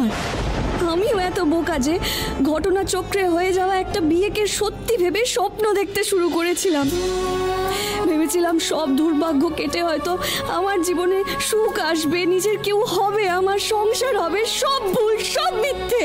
আমার? আমিও এত বোকা যে ঘটনা চক্রে হয়ে যাওয়া একটা বিয়েকে সত্যি ভেবে স্বপ্ন দেখতে শুরু করেছিলাম। ভেবেছিলাম সব দুর্ভাগ্য কেটে হয়তো আমার জীবনে সুখ আসবে, নিজের কেউ হবে, আমার সংসার হবে। সব ভুল, সব মিথ্যে।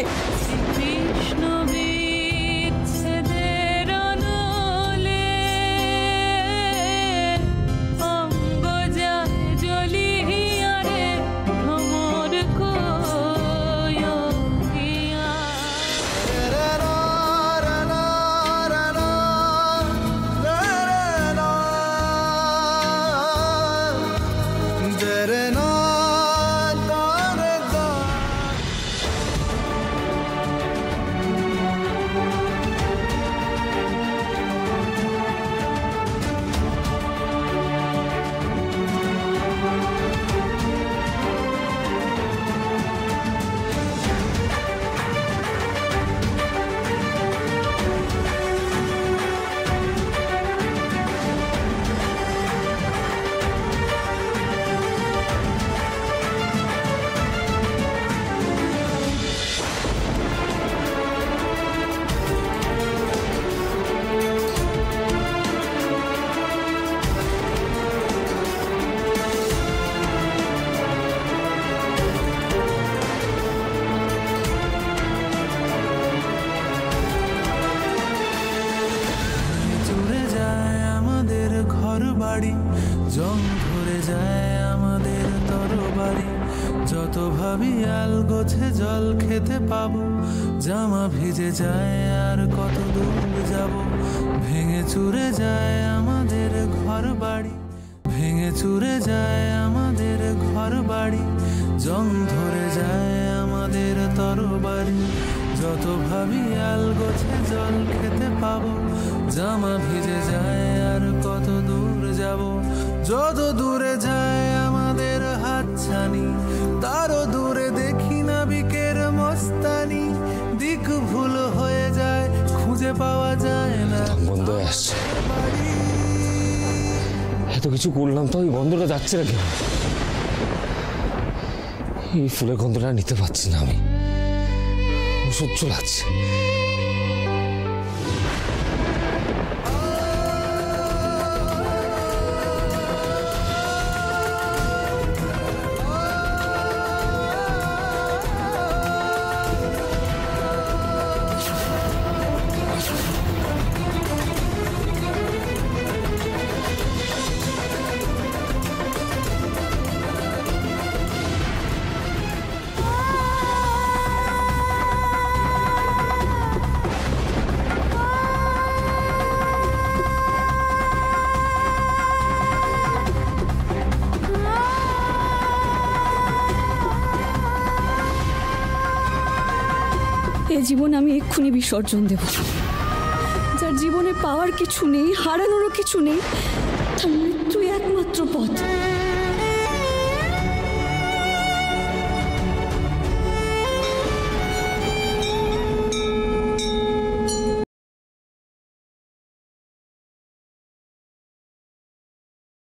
জং ধরে যায় আমাদের তরবারি, যত ভাবি আল গোছে জল খেতে পাবো, জামা ভিজে যায় আর কত দূর যাব। ভেঙে চুরে যায় আমাদের ঘর বাড়ি, ভেঙে চুরে যায় আমাদের ঘর বাড়ি, জং ধরে যায় আমাদের তরবারি, যত ভাবি আল গোছে জল খেতে পাবো, জামা ভিজে যায় আর কত দূর যাব। যত দূরে যায় আমাদের হাতছানি, তারও দূরে দেখি না বিকের মস্তানি, দিক ভুল হয়ে যায়, খুঁজে পাওয়া যায় না। বন্ধ হয়ে আসছে, এত কিছু করলাম তো ওই গন্ধটা যাচ্ছে না কেন? এই ফুলের গন্ধটা নিতে পারছি না আমি, অসহ্য লাগছে। এ জীবন আমি এক্ষুনি বিসর্জন দেব। যার জীবনে পাওয়ার কিছু নেই, হারানোরও কিছু নেই, তার মৃত্যুই একমাত্র পথ।